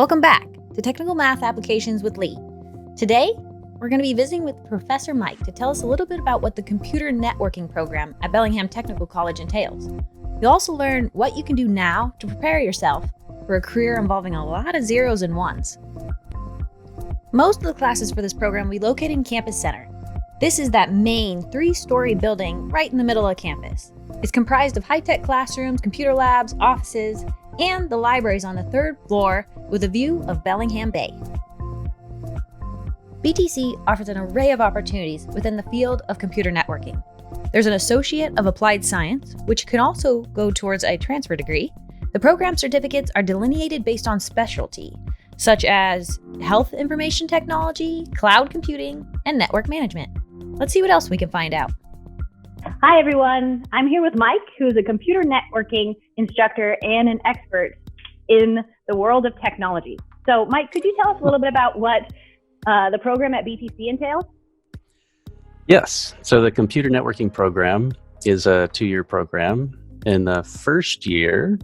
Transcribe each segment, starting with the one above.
Welcome back to Technical Math Applications with Lee. Today, we're going to be visiting with Professor Mike to tell us a little bit about what the computer networking program at Bellingham Technical College entails. You'll also learn what you can do now to prepare yourself for a career involving a lot of zeros and ones. Most of the classes for this program will be located in Campus Center. This is that main 3-story building right in the middle of campus. It's comprised of high-tech classrooms, computer labs, offices, and the libraries on the 3rd floor with a view of Bellingham Bay. BTC offers an array of opportunities within the field of computer networking. There's an Associate of Applied Science, which can also go towards a transfer degree. The program certificates are delineated based on specialty, such as health information technology, cloud computing, and network management. Let's see what else we can find out. Hi, everyone. I'm here with Mike, who is a computer networking instructor and an expert in the world of technology. So, Mike, could you tell us a little bit about what the program at BTC entails? Yes. So the computer networking program is a 2-year program. In the first year,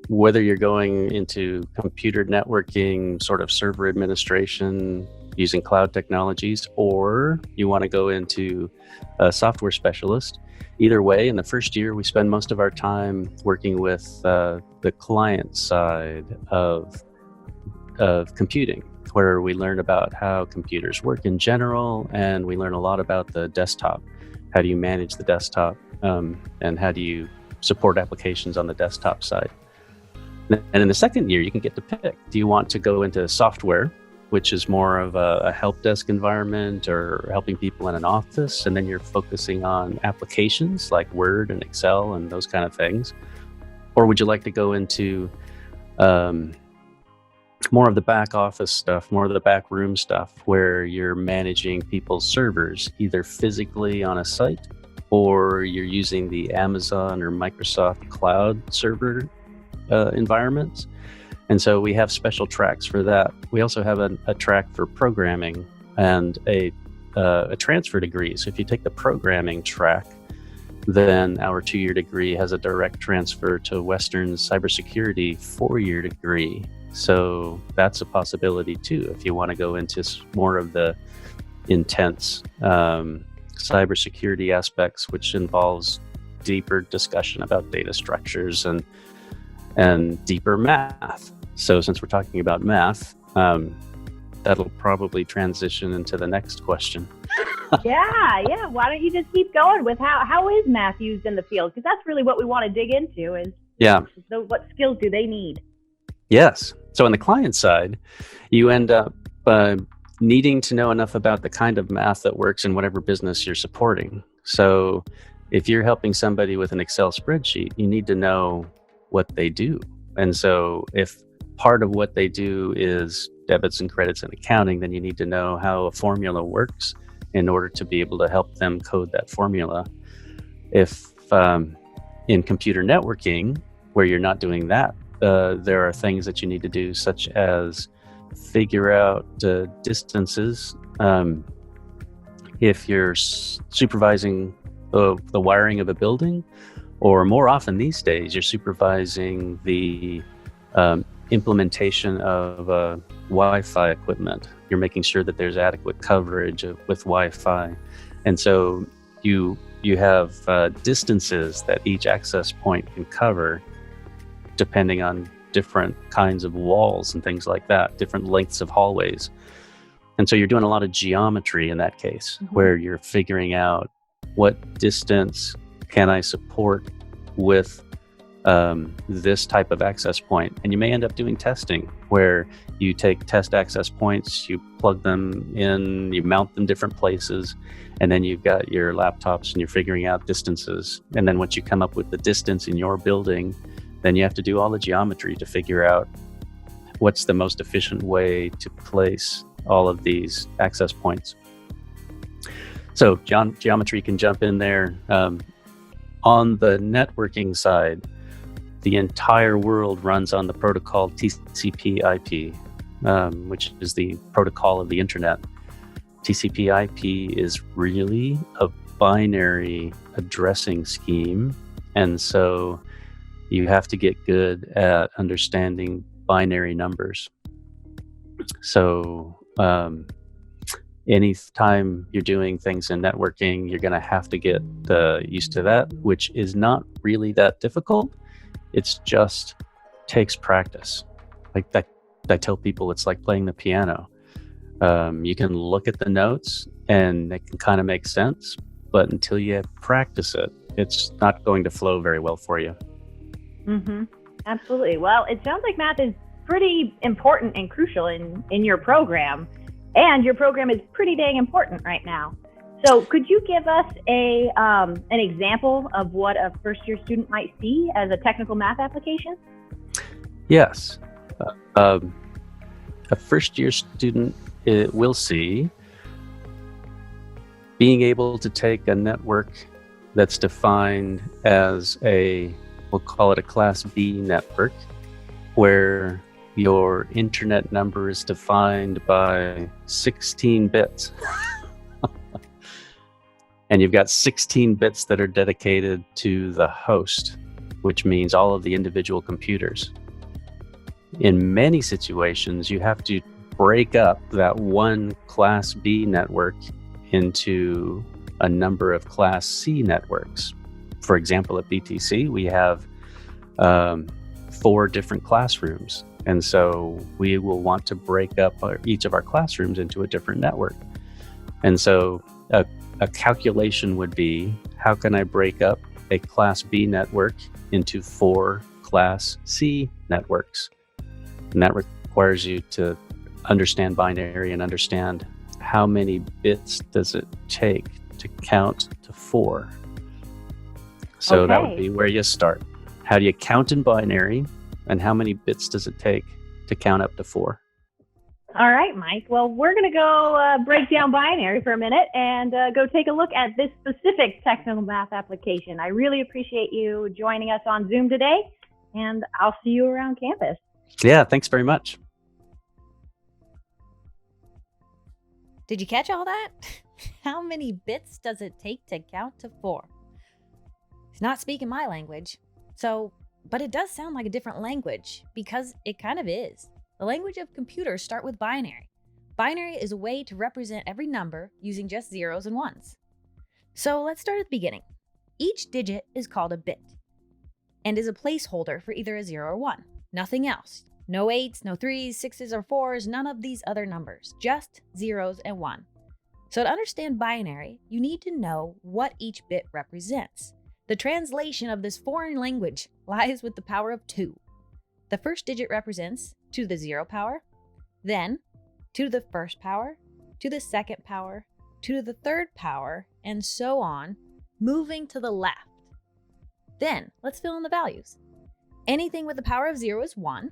whether you're going into computer networking, sort of server administration using cloud technologies, or you want to go into a software specialist, either way, in the first year, we spend most of our time working with the client side of computing, where we learn about how computers work in general, and we learn a lot about the desktop. How do you manage the desktop, and how do you support applications on the desktop side? And in the second year, you can get to pick. Do you want to go into software, which is more of a help desk environment or helping people in an office, and then you're focusing on applications like Word and Excel and those kind of things? Or would you like to go into more of the back office stuff, more of the back room stuff, where you're managing people's servers, either physically on a site, or you're using the Amazon or Microsoft cloud server environments? And so we have special tracks for that. We also have a track for programming and a transfer degree. So if you take the programming track, then our 2-year degree has a direct transfer to Western's cybersecurity 4-year degree. So that's a possibility too, if you want to go into more of the intense cybersecurity aspects, which involves deeper discussion about data structures and deeper math. So since we're talking about math, that'll probably transition into the next question. Yeah. Why don't you just keep going with how is math used in the field? Because that's really what we want to dig into is what skills do they need? Yes. So on the client side, you end up needing to know enough about the kind of math that works in whatever business you're supporting. So if you're helping somebody with an Excel spreadsheet, you need to know what they do. And so if part of what they do is debits and credits and accounting, then you need to know how a formula works in order to be able to help them code that formula. If in computer networking, where you're not doing that, there are things that you need to do, such as figure out distances. If you're supervising the wiring of a building, or more often these days, you're supervising the implementation of Wi-Fi equipment. You're making sure that there's adequate coverage with Wi-Fi. And so you have distances that each access point can cover, depending on different kinds of walls and things like that, different lengths of hallways. And so you're doing a lot of geometry in that case, where you're figuring out what distance can I support with this type of access point. And you may end up doing testing, where you take test access points, you plug them in, you mount them different places, and then you've got your laptops and you're figuring out distances. And then once you come up with the distance in your building, then you have to do all the geometry to figure out what's the most efficient way to place all of these access points. So geometry can jump in there. On the networking side, the entire world runs on the protocol TCP/IP, which is the protocol of the internet. TCP/IP is really a binary addressing scheme, and so you have to get good at understanding binary numbers. So anytime you're doing things in networking, you're going to have to get used to that, which is not really that difficult. It's just takes practice. Like that, I tell people it's like playing the piano. You can look at the notes and it can kind of make sense, but until you practice it, it's not going to flow very well for you. Mm-hmm. Absolutely. Well, it sounds like math is pretty important and crucial in your program, and your program is pretty dang important right now. So could you give us an example of what a first-year student might see as a technical math application? Yes. A first-year student will see being able to take a network that's defined as we'll call it a Class B network, where your internet number is defined by 16 bits. And you've got 16 bits that are dedicated to the host, which means all of the individual computers. In many situations, you have to break up that one Class B network into a number of Class C networks. For example, at BTC, we have 4 different classrooms. And so we will want to break up each of our classrooms into a different network. And so a calculation would be, how can I break up a Class B network into 4 Class C networks? And that requires you to understand binary and understand how many bits does it take to count to 4. So that would be where you start. How do you count in binary, and how many bits does it take to count up to 4? All right, Mike. Well, we're going to go break down binary for a minute and go take a look at this specific technical math application. I really appreciate you joining us on Zoom today, and I'll see you around campus. Yeah, thanks very much. Did you catch all that? How many bits does it take to count to 4? He's not speaking my language. But it does sound like a different language, because it kind of is. The language of computers start with binary. Binary is a way to represent every number using just zeros and ones. So let's start at the beginning. Each digit is called a bit and is a placeholder for either a 0 or 1. Nothing else. No 8s, no 3s, 6s, or 4s, none of these other numbers. Just zeros and 1. So to understand binary, you need to know what each bit represents. The translation of this foreign language lies with the power of 2. The first digit represents 2 to the 0 power, then 2 to the first power, 2 to the second power, 2 to the third power, and so on, moving to the left. Then let's fill in the values. Anything with the power of 0 is 1,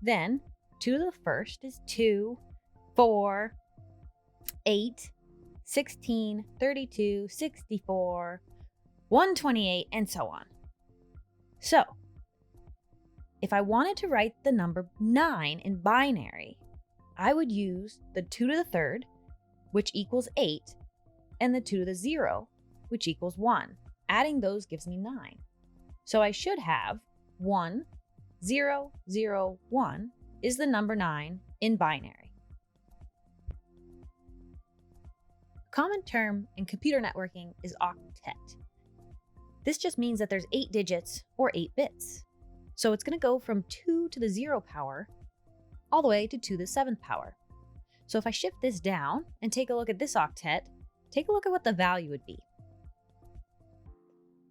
then 2 to the first is 2, 4, 8, 16, 32, 64, 128, and so on. So, if I wanted to write the number 9 in binary, I would use the 2 to the third, which equals 8, and the 2 to the 0, which equals 1. Adding those gives me 9. So I should have 1, 0, 0, 1 is the number 9 in binary. A common term in computer networking is octet. This just means that there's 8 digits or 8 bits. So it's going to go from 2 to the 0 power all the way to 2 to the 7th power. So if I shift this down and take a look at this octet, take a look at what the value would be.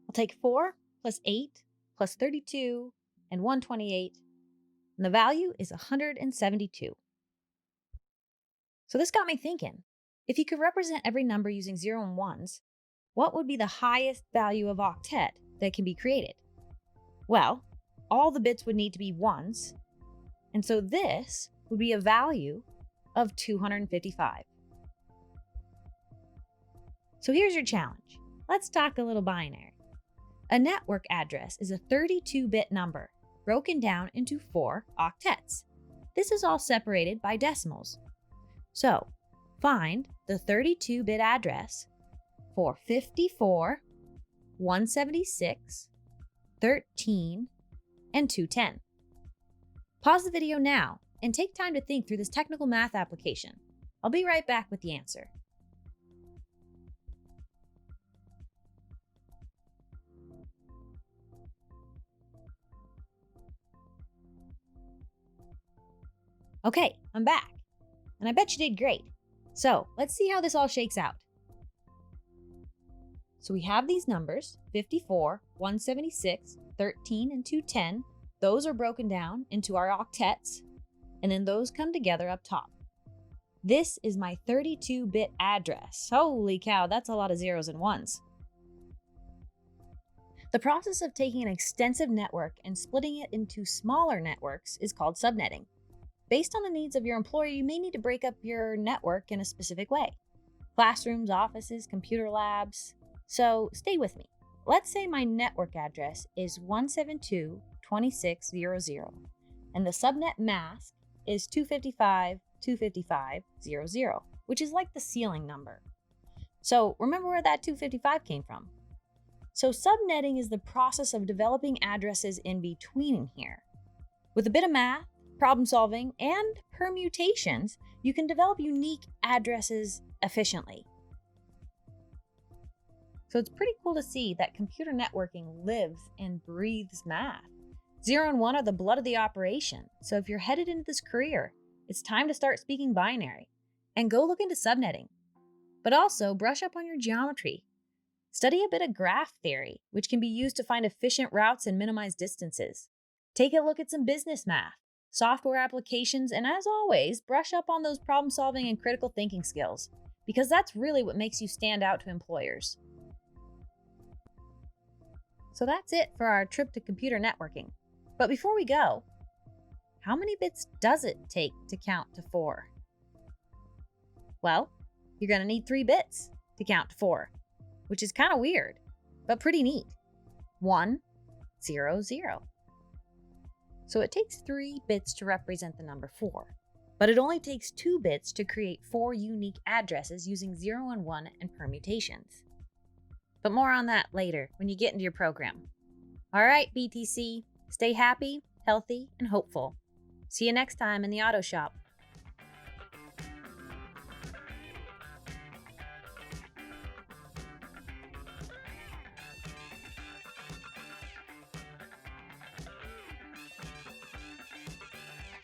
I'll take 4 plus 8 plus 32 and 128, and the value is 172. So this got me thinking, if you could represent every number using 0 and 1s, what would be the highest value of octet that can be created? Well, all the bits would need to be 1s, and so this would be a value of 255. So here's your challenge. Let's talk a little binary. A network address is a 32-bit number broken down into 4 octets. This is all separated by decimals. So find the 32-bit address for 54, 176, 13, and 210. Pause the video now and take time to think through this technical math application. I'll be right back with the answer. Okay, I'm back, and I bet you did great. So let's see how this all shakes out. So we have these numbers, 54, 176, 13, and 210. Those are broken down into our octets, and then those come together up top. This is my 32-bit address. Holy cow, that's a lot of zeros and ones. The process of taking an extensive network and splitting it into smaller networks is called subnetting. Based on the needs of your employer, you may need to break up your network in a specific way. Classrooms, offices, computer labs. So stay with me. Let's say my network address is 172.26.00, and the subnet mask is 255.255.00, which is like the ceiling number. So remember where that 255 came from. So subnetting is the process of developing addresses in between here. With a bit of math, problem solving, and permutations, you can develop unique addresses efficiently. So it's pretty cool to see that computer networking lives and breathes math. 0 and 1 are the blood of the operation. So if you're headed into this career, it's time to start speaking binary and go look into subnetting. But also brush up on your geometry. Study a bit of graph theory, which can be used to find efficient routes and minimize distances. Take a look at some business math, software applications, and as always, brush up on those problem solving and critical thinking skills, because that's really what makes you stand out to employers. So that's it for our trip to computer networking. But before we go, how many bits does it take to count to 4? Well, you're going to need 3 bits to count to 4, which is kind of weird, but pretty neat. 1, 0, 0. So it takes 3 bits to represent the number 4, but it only takes 2 bits to create 4 unique addresses using 0 and 1 and permutations. But more on that later when you get into your program. All right, BTC, stay happy, healthy, and hopeful. See you next time in the auto shop.